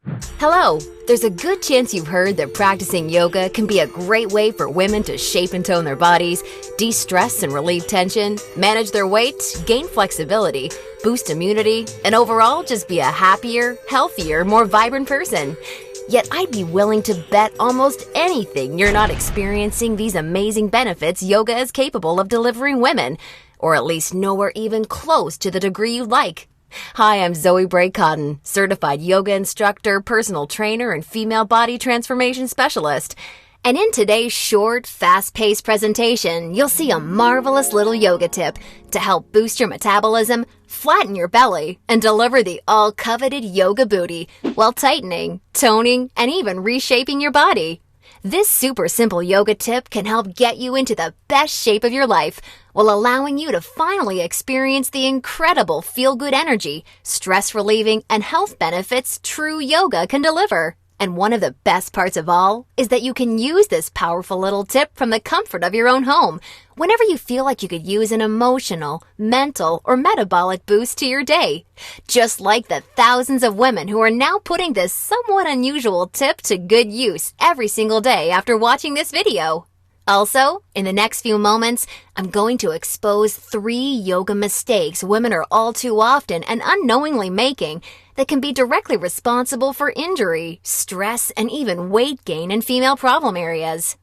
Hello! There's a good chance you've heard that practicing yoga can be a great way for women to shape and tone their bodies, de-stress and relieve tension, manage their weight, gain flexibility, boost immunity, and overall just be a happier, healthier, more vibrant person. Yet I'd be willing to bet almost anything you're not experiencing these amazing benefits yoga is capable of delivering women, or at least nowhere even close to the degree you'd like. Hi, I'm Zoe Bray-Cotton, certified yoga instructor, personal trainer, and female body transformation specialist. And in today's short, fast-paced presentation, you'll see a marvelous little yoga tip to help boost your metabolism, flatten your belly, and deliver the all-coveted yoga booty while tightening, toning, and even reshaping your body. This super simple yoga tip can help get you into the best shape of your life while allowing you to finally experience the incredible feel-good energy, stress-relieving, and health benefits true yoga can deliver. And one of the best parts of all is that you can use this powerful little tip from the comfort of your own home whenever you feel like you could use an emotional, mental, or metabolic boost to your day. Just like the thousands of women who are now putting this somewhat unusual tip to good use every single day after watching this video. Also, in the next few moments, I'm going to expose 3 yoga mistakes women are all too often and unknowingly making that can be directly responsible for injury, stress, and even weight gain in female problem areas.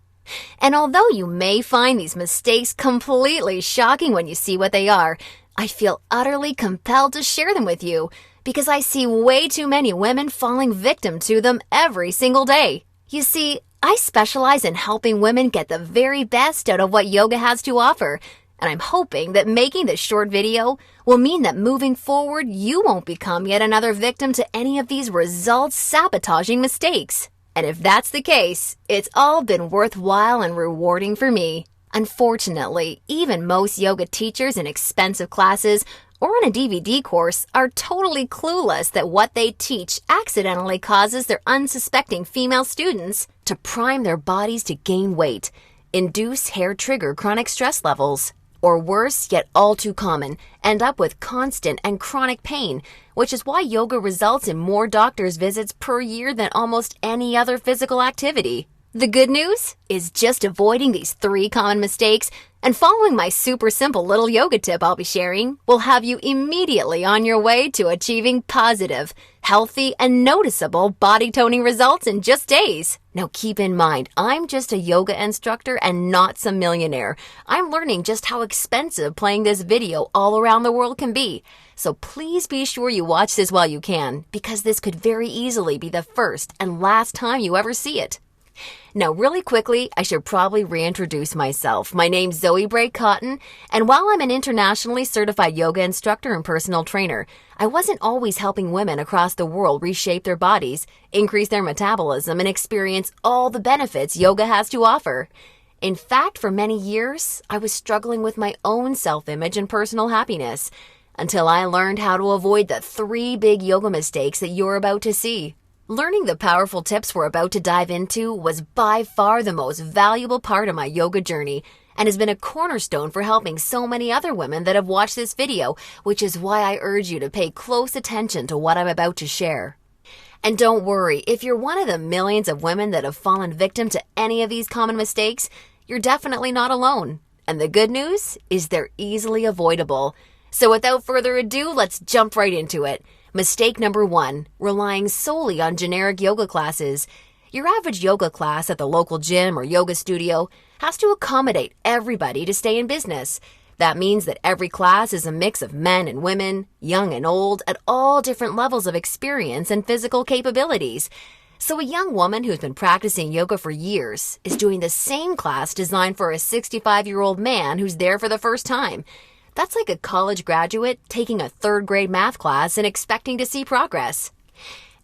And although you may find these mistakes completely shocking when you see what they are, I feel utterly compelled to share them with you because I see way too many women falling victim to them every single day. You see, I specialize in helping women get the very best out of what yoga has to offer, and I'm hoping that making this short video will mean that moving forward you won't become yet another victim to any of these results-sabotaging mistakes. And if that's the case, it's all been worthwhile and rewarding for me. Unfortunately, even most yoga teachers in expensive classes or on a DVD course are totally clueless that what they teach accidentally causes their unsuspecting female students to prime their bodies to gain weight, induce hair-trigger chronic stress levels, or worse, yet all too common, end up with constant and chronic pain, which is why yoga results in more doctor's visits per year than almost any other physical activity. The good news is just avoiding these 3 common mistakes and following my super simple little yoga tip I'll be sharing will have you immediately on your way to achieving positive, healthy, and noticeable body toning results in just days. Now keep in mind, I'm just a yoga instructor and not some millionaire. I'm learning just how expensive playing this video all around the world can be. So please be sure you watch this while you can, because this could very easily be the first and last time you ever see it. Now, really quickly, I should probably reintroduce myself. My name's Zoe Bray-Cotton, and while I'm an internationally certified yoga instructor and personal trainer, I wasn't always helping women across the world reshape their bodies, increase their metabolism, and experience all the benefits yoga has to offer. In fact, for many years, I was struggling with my own self-image and personal happiness, until I learned how to avoid the 3 big yoga mistakes that you're about to see. Learning the powerful tips we're about to dive into was by far the most valuable part of my yoga journey and has been a cornerstone for helping so many other women that have watched this video, which is why I urge you to pay close attention to what I'm about to share. And don't worry, if you're one of the millions of women that have fallen victim to any of these common mistakes, you're definitely not alone. And the good news is they're easily avoidable. So without further ado, let's jump right into it. Mistake number 1, relying solely on generic yoga classes. Your average yoga class at the local gym or yoga studio has to accommodate everybody to stay in business. That means that every class is a mix of men and women, young and old, at all different levels of experience and physical capabilities. So a young woman who's been practicing yoga for years is doing the same class designed for a 65-year-old man who's there for the first time. That's like a college graduate taking a 3rd grade math class and expecting to see progress.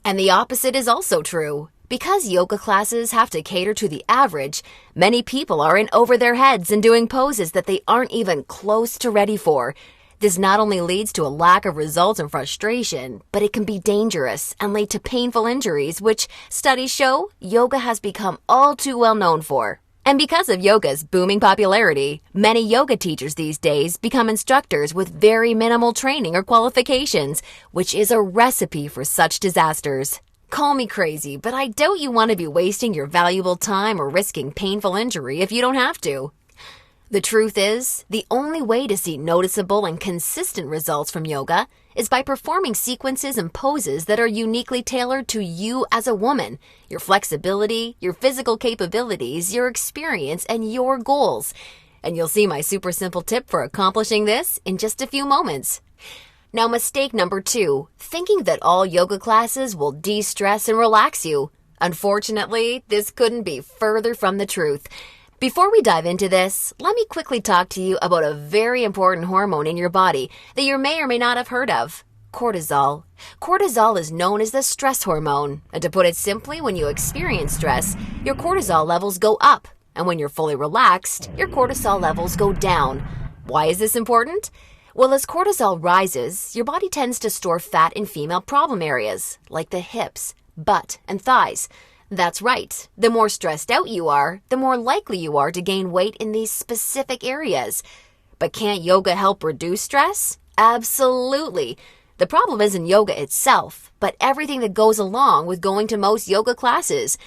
And the opposite is also true. Because yoga classes have to cater to the average, many people are in over their heads and doing poses that they aren't even close to ready for. This not only leads to a lack of results and frustration, but it can be dangerous and lead to painful injuries, which studies show yoga has become all too well known for. And because of yoga's booming popularity, many yoga teachers these days become instructors with very minimal training or qualifications, which is a recipe for such disasters. Call me crazy, but I doubt you want to be wasting your valuable time or risking painful injury if you don't have to. The truth is, the only way to see noticeable and consistent results from yoga is by performing sequences and poses that are uniquely tailored to you as a woman, your flexibility, your physical capabilities, your experience, and your goals. And you'll see my super simple tip for accomplishing this in just a few moments. Now, mistake number 2, thinking that all yoga classes will de-stress and relax you. Unfortunately, this couldn't be further from the truth. Before we dive into this, let me quickly talk to you about a very important hormone in your body that you may or may not have heard of: cortisol. Cortisol is known as the stress hormone, and to put it simply, when you experience stress, your cortisol levels go up, and when you're fully relaxed, your cortisol levels go down. Why is this important? Well, as cortisol rises, your body tends to store fat in female problem areas, like the hips, butt, and thighs. That's right. The more stressed out you are, the more likely you are to gain weight in these specific areas. But can't yoga help reduce stress? Absolutely. The problem isn't yoga itself, but everything that goes along with going to most yoga classes.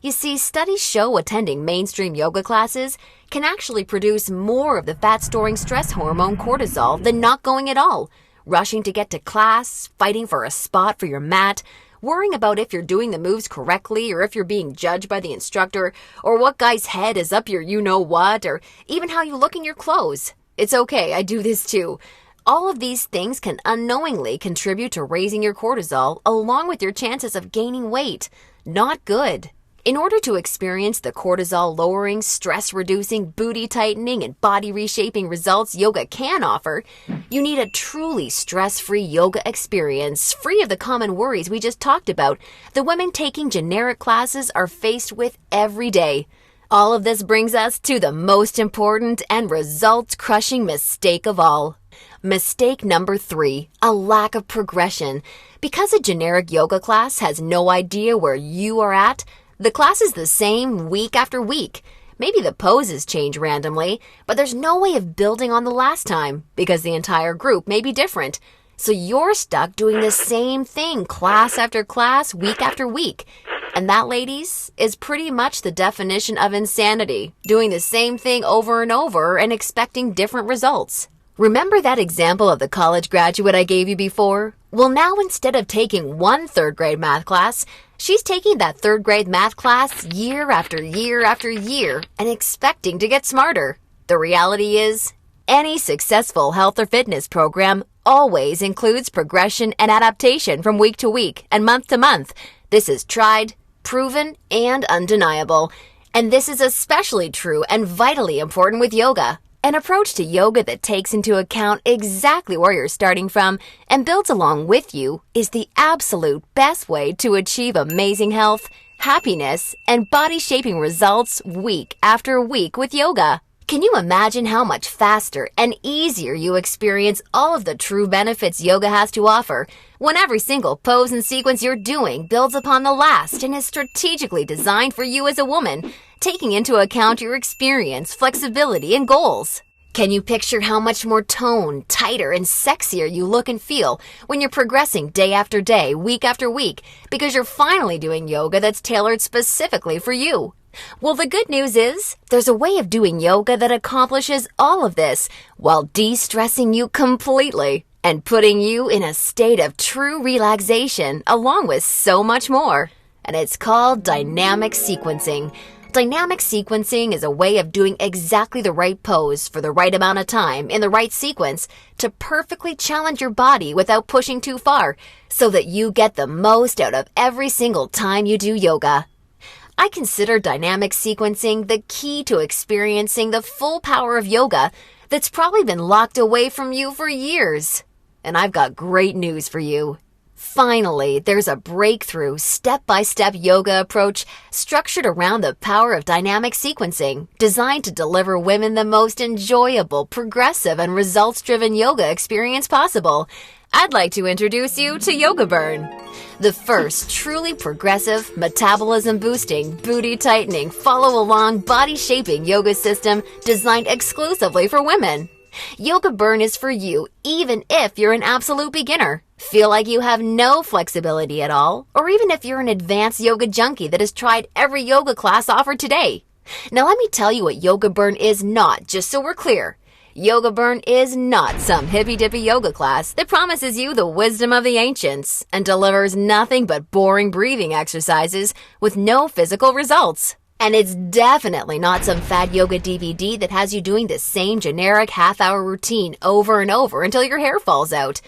You see, studies show attending mainstream yoga classes can actually produce more of the fat-storing stress hormone cortisol than not going at all. Rushing to get to class, fighting for a spot for your mat, worrying about if you're doing the moves correctly or if you're being judged by the instructor, or what guy's head is up your you-know-what, or even how you look in your clothes. It's okay, I do this too. All of these things can unknowingly contribute to raising your cortisol along with your chances of gaining weight. Not good. In order to experience the cortisol-lowering, stress-reducing, booty-tightening, and body-reshaping results yoga can offer, you need a truly stress-free yoga experience, free of the common worries we just talked about that women taking generic classes are faced with every day. All of this brings us to the most important and results-crushing mistake of all. Mistake number 3, a lack of progression. Because a generic yoga class has no idea where you are at, the class is the same week after week. Maybe the poses change randomly, but there's no way of building on the last time because the entire group may be different. So you're stuck doing the same thing class after class, week after week. And that, ladies, is pretty much the definition of insanity, doing the same thing over and over and expecting different results. Remember that example of the college graduate I gave you before? Well, now instead of taking one third-grade math class, she's taking that third-grade math class year after year after year and expecting to get smarter. The reality is, any successful health or fitness program always includes progression and adaptation from week to week and month to month. This is tried, proven, and undeniable. And this is especially true and vitally important with yoga. An approach to yoga that takes into account exactly where you're starting from and builds along with you is the absolute best way to achieve amazing health, happiness, and body-shaping results week after week with yoga. Can you imagine how much faster and easier you experience all of the true benefits yoga has to offer when every single pose and sequence you're doing builds upon the last and is strategically designed for you as a woman, taking into account your experience, flexibility, and goals? Can you picture how much more toned, tighter, and sexier you look and feel when you're progressing day after day, week after week, because you're finally doing yoga that's tailored specifically for you? Well, the good news is there's a way of doing yoga that accomplishes all of this while de-stressing you completely and putting you in a state of true relaxation along with so much more. And it's called dynamic sequencing. Dynamic sequencing is a way of doing exactly the right pose for the right amount of time in the right sequence to perfectly challenge your body without pushing too far so that you get the most out of every single time you do yoga. I consider dynamic sequencing the key to experiencing the full power of yoga that's probably been locked away from you for years. And I've got great news for you. Finally, there's a breakthrough, step-by-step yoga approach structured around the power of dynamic sequencing, designed to deliver women the most enjoyable, progressive, and results-driven yoga experience possible. I'd like to introduce you to Yoga Burn, the first truly progressive, metabolism-boosting, booty-tightening, follow-along, body-shaping yoga system designed exclusively for women. Yoga Burn is for you even if you're an absolute beginner. Feel like you have no flexibility at all? Or even if you're an advanced yoga junkie that has tried every yoga class offered today? Now let me tell you what Yoga Burn is not, just so we're clear. Yoga Burn is not some hippy-dippy yoga class that promises you the wisdom of the ancients and delivers nothing but boring breathing exercises with no physical results. And it's definitely not some fad yoga DVD that has you doing the same generic half-hour routine over and over until your hair falls out.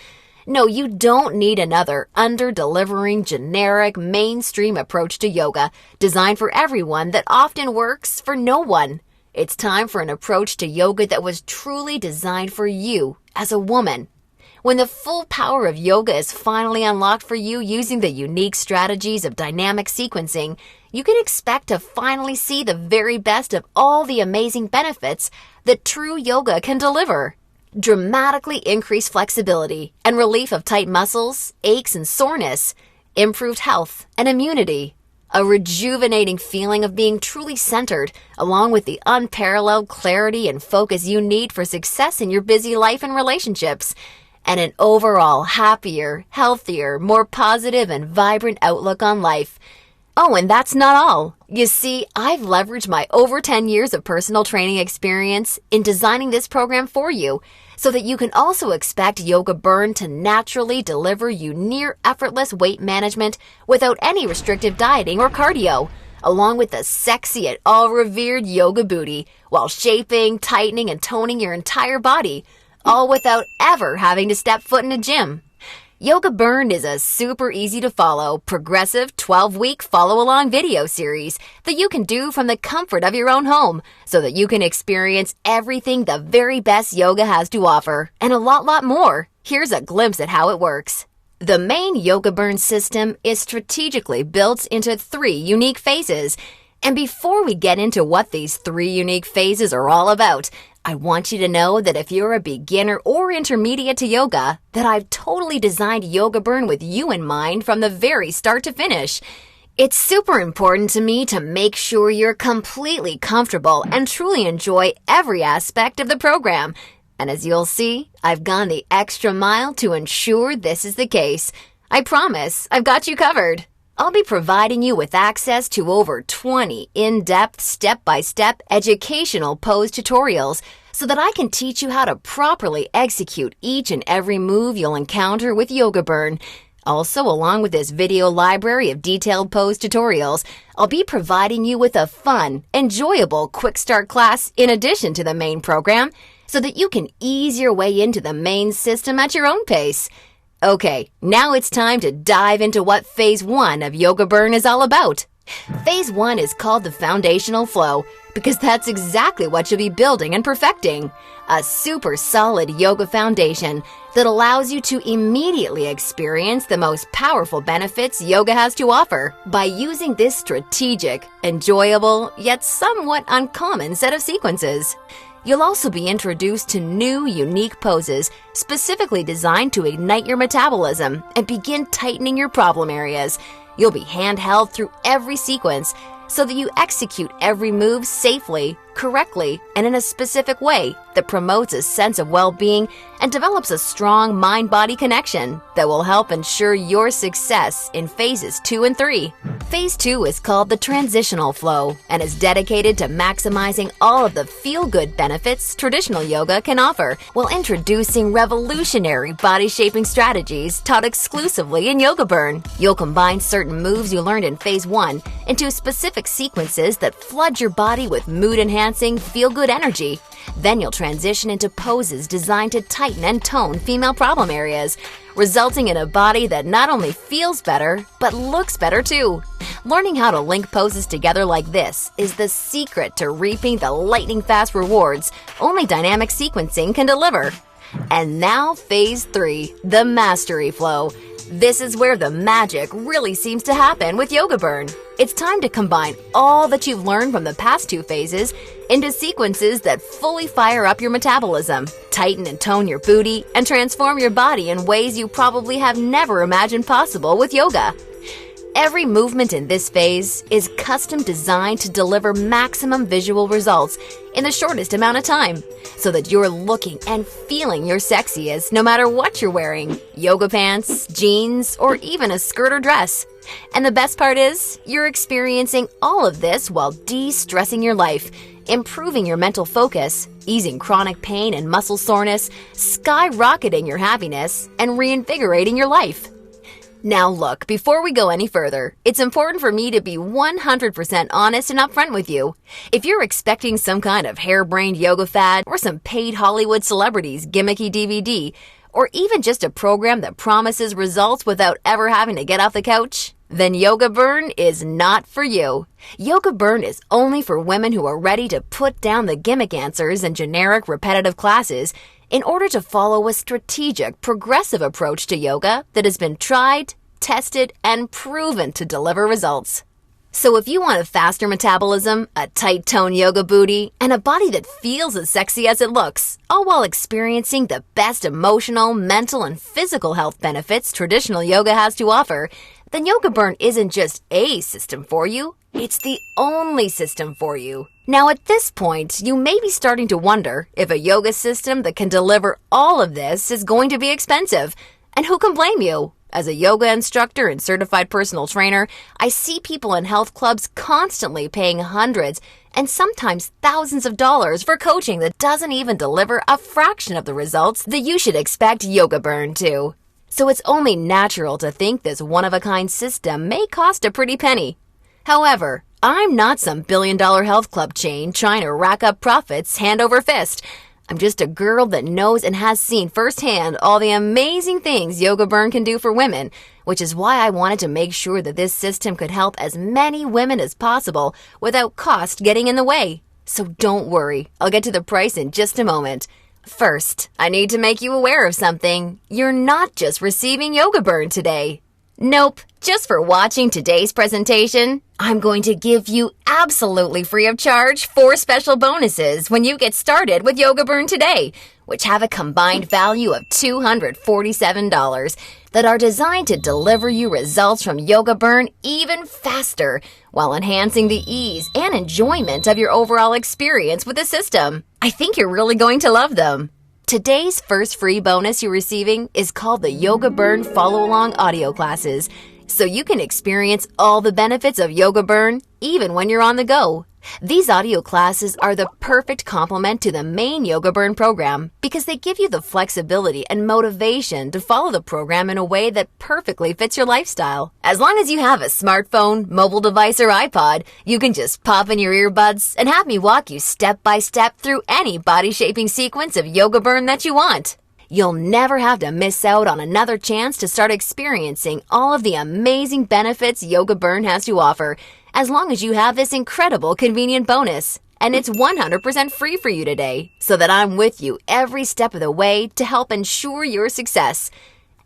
No, you don't need another under-delivering, generic, mainstream approach to yoga designed for everyone that often works for no one. It's time for an approach to yoga that was truly designed for you as a woman. When the full power of yoga is finally unlocked for you using the unique strategies of dynamic sequencing, you can expect to finally see the very best of all the amazing benefits that true yoga can deliver. Dramatically increased flexibility and relief of tight muscles, aches and soreness, improved health and immunity, a rejuvenating feeling of being truly centered, along with the unparalleled clarity and focus you need for success in your busy life and relationships, and an overall happier, healthier, more positive and vibrant outlook on life. Oh, and that's not all. You see, I've leveraged my over 10 years of personal training experience in designing this program for you so that you can also expect Yoga Burn to naturally deliver you near effortless weight management without any restrictive dieting or cardio, along with the sexy yet all-revered yoga booty while shaping, tightening, and toning your entire body, all without ever having to step foot in a gym. Yoga Burn is a super easy to follow, progressive 12-week follow-along video series that you can do from the comfort of your own home so that you can experience everything the very best yoga has to offer and a lot more. Here's a glimpse at how it works. The main Yoga Burn system is strategically built into 3 unique phases. And before we get into what these 3 unique phases are all about, I want you to know that if you're a beginner or intermediate to yoga, that I've totally designed Yoga Burn with you in mind from the very start to finish. It's super important to me to make sure you're completely comfortable and truly enjoy every aspect of the program. And as you'll see, I've gone the extra mile to ensure this is the case. I promise, I've got you covered. I'll be providing you with access to over 20 in-depth, step-by-step educational pose tutorials so that I can teach you how to properly execute each and every move you'll encounter with Yoga Burn. Also, along with this video library of detailed pose tutorials, I'll be providing you with a fun, enjoyable quick start class in addition to the main program so that you can ease your way into the main system at your own pace. Okay, now it's time to dive into what Phase 1 of Yoga Burn is all about. Phase 1 is called the foundational flow because that's exactly what you'll be building and perfecting. A super solid yoga foundation that allows you to immediately experience the most powerful benefits yoga has to offer by using this strategic, enjoyable, yet somewhat uncommon set of sequences. You'll also be introduced to new, unique poses specifically designed to ignite your metabolism and begin tightening your problem areas. You'll be handheld through every sequence so that you execute every move safely, correctly, and in a specific way that promotes a sense of well-being and develops a strong mind-body connection that will help ensure your success in phases 2 and 3. Phase 2 is called the transitional flow and is dedicated to maximizing all of the feel-good benefits traditional yoga can offer while introducing revolutionary body-shaping strategies taught exclusively in Yoga Burn. You'll combine certain moves you learned in Phase 1 into specific sequences that flood your body with mood-enhancing, feel-good energy. Then you'll transition into poses designed to tighten and tone female problem areas, resulting in a body that not only feels better, but looks better too. Learning how to link poses together like this is the secret to reaping the lightning-fast rewards only dynamic sequencing can deliver. And now Phase 3, the mastery flow. This is where the magic really seems to happen with Yoga Burn. It's time to combine all that you've learned from the past 2 phases into sequences that fully fire up your metabolism, tighten and tone your booty, and transform your body in ways you probably have never imagined possible with yoga. Every movement in this phase is custom designed to deliver maximum visual results in the shortest amount of time, so that you're looking and feeling your sexiest no matter what you're wearing: yoga pants, jeans, or even a skirt or dress. And the best part is, you're experiencing all of this while de-stressing your life, improving your mental focus, easing chronic pain and muscle soreness, skyrocketing your happiness, and reinvigorating your life. Now look, before we go any further, it's important for me to be 100% honest and upfront with you. If you're expecting some kind of harebrained yoga fad or some paid Hollywood celebrities gimmicky DVD, or even just a program that promises results without ever having to get off the couch, then Yoga Burn is not for you. Yoga Burn is only for women who are ready to put down the gimmick answers and generic repetitive classes in order to follow a strategic, progressive approach to yoga that has been tried, tested, and proven to deliver results. So if you want a faster metabolism, a tight-toned yoga booty, and a body that feels as sexy as it looks, all while experiencing the best emotional, mental, and physical health benefits traditional yoga has to offer, then Yoga Burn isn't just a system for you, it's the only system for you. Now at this point, you may be starting to wonder if a yoga system that can deliver all of this is going to be expensive. And who can blame you? As a yoga instructor and certified personal trainer, I see people in health clubs constantly paying hundreds and sometimes thousands of dollars for coaching that doesn't even deliver a fraction of the results that you should expect Yoga Burn to. So it's only natural to think this one-of-a-kind system may cost a pretty penny. However, I'm not some billion-dollar health club chain trying to rack up profits hand over fist. I'm just a girl that knows and has seen firsthand all the amazing things Yoga Burn can do for women, which is why I wanted to make sure that this system could help as many women as possible without cost getting in the way. So don't worry, I'll get to the price in just a moment. First, I need to make you aware of something. You're not just receiving Yoga Burn today. Nope, just for watching today's presentation, I'm going to give you absolutely free of charge 4 special bonuses when you get started with Yoga Burn today, which have a combined value of $247 that are designed to deliver you results from Yoga Burn even faster while enhancing the ease and enjoyment of your overall experience with the system. I think you're really going to love them. Today's first free bonus you're receiving is called the Yoga Burn Follow-Along Audio Classes, so you can experience all the benefits of Yoga Burn even when you're on the go. These audio classes are the perfect complement to the main Yoga Burn program because they give you the flexibility and motivation to follow the program in a way that perfectly fits your lifestyle. As long as you have a smartphone, mobile device, or iPod, you can just pop in your earbuds and have me walk you step by step through any body-shaping sequence of Yoga Burn that you want. You'll never have to miss out on another chance to start experiencing all of the amazing benefits Yoga Burn has to offer, as long as you have this incredible convenient bonus. And it's 100% free for you today, so that I'm with you every step of the way to help ensure your success.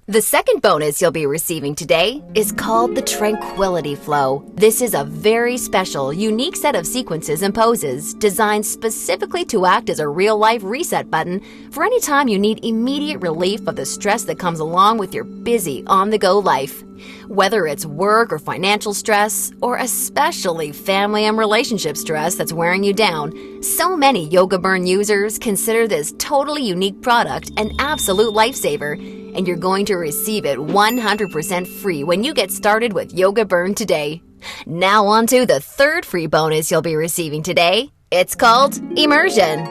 The second bonus you'll be receiving today is called the Tranquility Flow. This is a very special, unique set of sequences and poses designed specifically to act as a real-life reset button for any time you need immediate relief of the stress that comes along with your busy, on-the-go life. Whether it's work or financial stress, or especially family and relationship stress that's wearing you down, so many Yoga Burn users consider this totally unique product an absolute lifesaver, and you're going to receive it 100% free when you get started with Yoga Burn today. Now on to the third free bonus you'll be receiving today. It's called Immersion.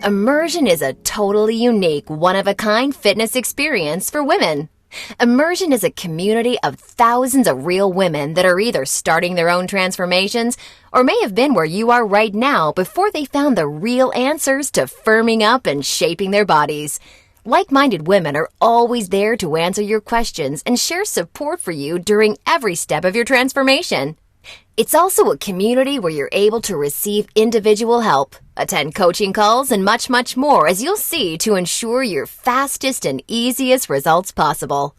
Immersion is a totally unique, one-of-a-kind fitness experience for women. Immersion is a community of thousands of real women that are either starting their own transformations or may have been where you are right now before they found the real answers to firming up and shaping their bodies. Like-minded women are always there to answer your questions and share support for you during every step of your transformation. It's also a community where you're able to receive individual help, attend coaching calls, and much, much more, as you'll see, to ensure your fastest and easiest results possible.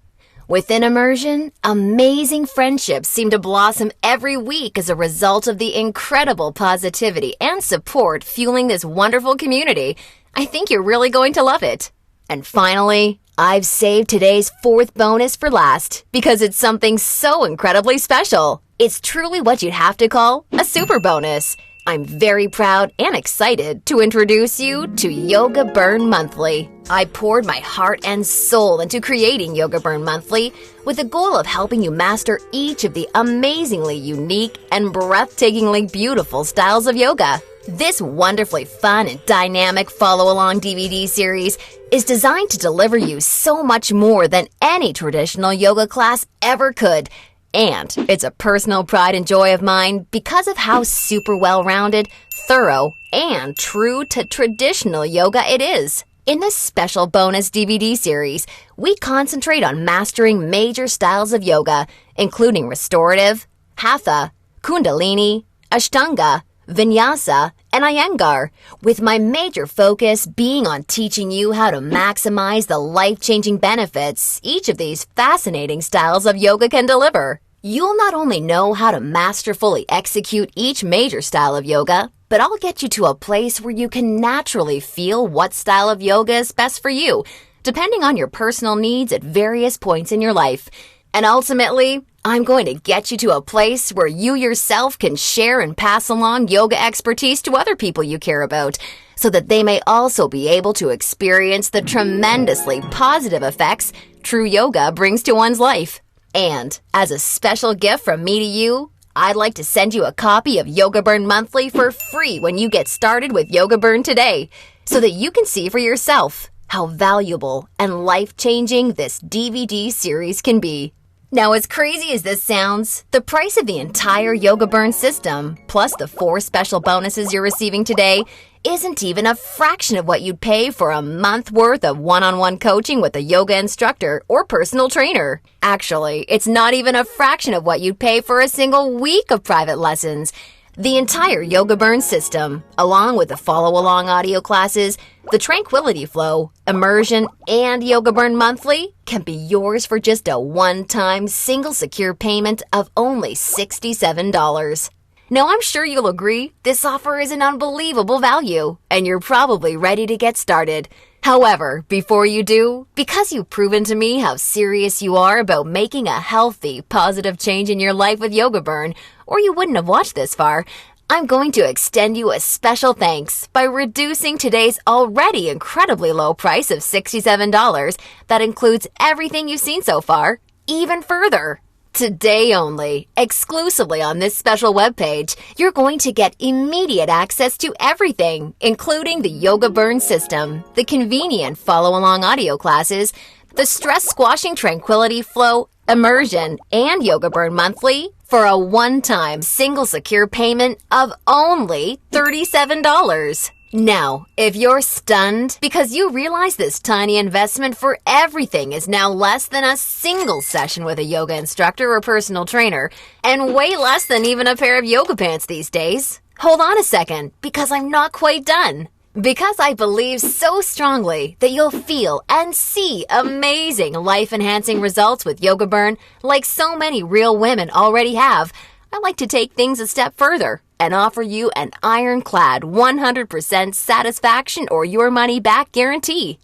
Within Immersion, amazing friendships seem to blossom every week as a result of the incredible positivity and support fueling this wonderful community. I think you're really going to love it. And finally, I've saved today's fourth bonus for last because it's something so incredibly special. It's truly what you'd have to call a super bonus. I'm very proud and excited to introduce you to Yoga Burn Monthly. I poured my heart and soul into creating Yoga Burn Monthly with the goal of helping you master each of the amazingly unique and breathtakingly beautiful styles of yoga. This wonderfully fun and dynamic follow-along DVD series is designed to deliver you so much more than any traditional yoga class ever could. And it's a personal pride and joy of mine because of how super well-rounded, thorough, and true to traditional yoga it is. In this special bonus DVD series, we concentrate on mastering major styles of yoga, including restorative, hatha, kundalini, ashtanga, vinyasa, and iyengar, with my major focus being on teaching you how to maximize the life-changing benefits each of these fascinating styles of yoga can deliver. You'll not only know how to masterfully execute each major style of yoga, but I'll get you to a place where you can naturally feel what style of yoga is best for you, depending on your personal needs at various points in your life. And ultimately, I'm going to get you to a place where you yourself can share and pass along yoga expertise to other people you care about, so that they may also be able to experience the tremendously positive effects true yoga brings to one's life. And as a special gift from me to you, I'd like to send you a copy of Yoga Burn Monthly for free when you get started with Yoga Burn today, so that you can see for yourself how valuable and life-changing this DVD series can be. Now, as crazy as this sounds, the price of the entire Yoga Burn system, plus the 4 special bonuses you're receiving today, isn't even a fraction of what you'd pay for a month worth of one-on-one coaching with a yoga instructor or personal trainer. Actually, it's not even a fraction of what you'd pay for a single week of private lessons. The entire Yoga Burn system, along with the follow-along audio classes, the Tranquility Flow, Immersion, and Yoga Burn Monthly can be yours for just a one-time single secure payment of only $67. Now, I'm sure you'll agree this offer is an unbelievable value, and you're probably ready to get started. However, before you do, because you've proven to me how serious you are about making a healthy, positive change in your life with Yoga Burn, or you wouldn't have watched this far, I'm going to extend you a special thanks by reducing today's already incredibly low price of $67 that includes everything you've seen so far, even further. Today only, exclusively on this special webpage, you're going to get immediate access to everything, including the Yoga Burn system, the convenient follow-along audio classes, the stress-squashing Tranquility Flow, Immersion, and Yoga Burn Monthly for a one-time single secure payment of only $37. Now, if you're stunned because you realize this tiny investment for everything is now less than a single session with a yoga instructor or personal trainer, and way less than even a pair of yoga pants these days, hold on a second, because I'm not quite done. Because I believe so strongly that you'll feel and see amazing life-enhancing results with Yoga Burn like so many real women already have, I like to take things a step further and offer you an ironclad 100% satisfaction or your money back guarantee.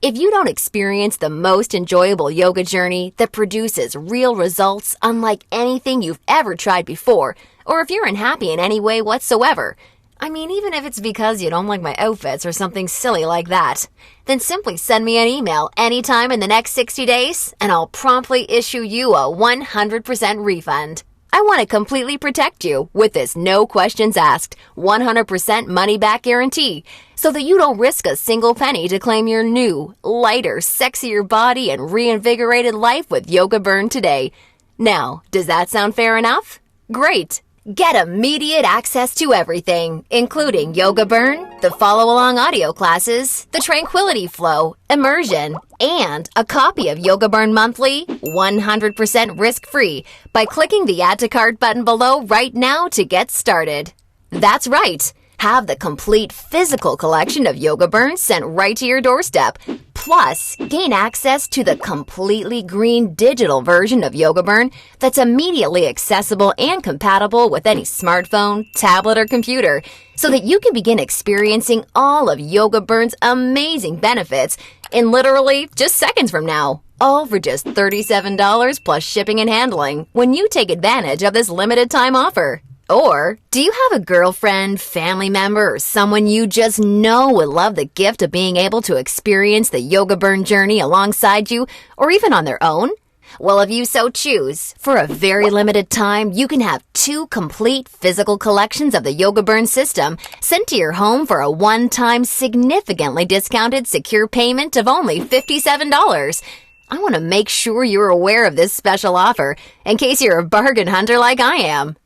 If you don't experience the most enjoyable yoga journey that produces real results unlike anything you've ever tried before, or if you're unhappy in any way whatsoever, I mean, even if it's because you don't like my outfits or something silly like that, then simply send me an email anytime in the next 60 days and I'll promptly issue you a 100% refund. I want to completely protect you with this no questions asked, 100% money back guarantee, so that you don't risk a single penny to claim your new, lighter, sexier body and reinvigorated life with Yoga Burn today. Now, does that sound fair enough? Great! Get immediate access to everything, including Yoga Burn, the follow-along audio classes, the Tranquility Flow, Immersion, and a copy of Yoga Burn Monthly, 100% risk-free, by clicking the Add to Cart button below right now to get started. That's right! Have the complete physical collection of Yoga Burn sent right to your doorstep. Plus, gain access to the completely green digital version of Yoga Burn that's immediately accessible and compatible with any smartphone, tablet, or computer, so that you can begin experiencing all of Yoga Burn's amazing benefits in literally just seconds from now. All for just $37 plus shipping and handling when you take advantage of this limited time offer. Or, do you have a girlfriend, family member, or someone you just know would love the gift of being able to experience the Yoga Burn journey alongside you, or even on their own? Well, if you so choose, for a very limited time, you can have 2 complete physical collections of the Yoga Burn system sent to your home for a one-time, significantly discounted secure payment of only $57. I want to make sure you're aware of this special offer in case you're a bargain hunter like I am.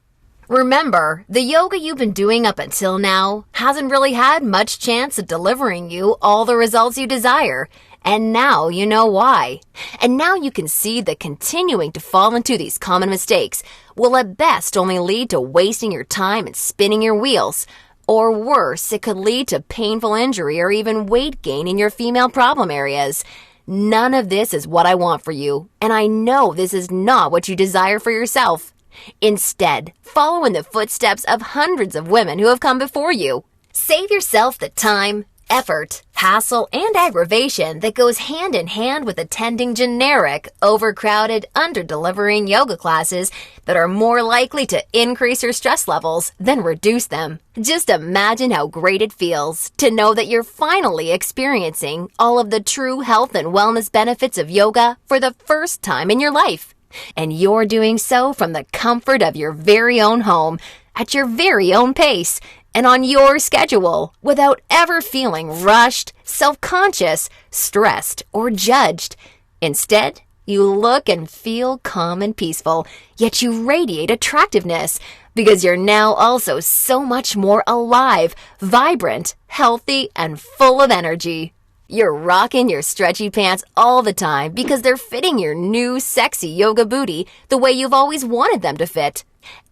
Remember, the yoga you've been doing up until now hasn't really had much chance of delivering you all the results you desire. And now you know why. And now you can see that continuing to fall into these common mistakes will at best only lead to wasting your time and spinning your wheels. Or worse, it could lead to painful injury or even weight gain in your female problem areas. None of this is what I want for you, and I know this is not what you desire for yourself. Instead, follow in the footsteps of hundreds of women who have come before you. Save yourself the time, effort, hassle, and aggravation that goes hand in hand with attending generic, overcrowded, under-delivering yoga classes that are more likely to increase your stress levels than reduce them. Just imagine how great it feels to know that you're finally experiencing all of the true health and wellness benefits of yoga for the first time in your life. And you're doing so from the comfort of your very own home, at your very own pace, and on your schedule, without ever feeling rushed, self-conscious, stressed, or judged. Instead, you look and feel calm and peaceful, yet you radiate attractiveness, because you're now also so much more alive, vibrant, healthy, and full of energy. You're rocking your stretchy pants all the time because they're fitting your new sexy yoga booty the way you've always wanted them to fit.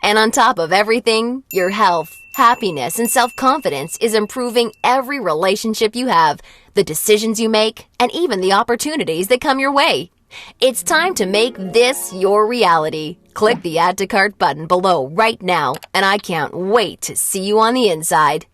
And on top of everything, your health, happiness, and self-confidence is improving every relationship you have, the decisions you make, and even the opportunities that come your way. It's time to make this your reality. Click the Add to Cart button below right now, and I can't wait to see you on the inside.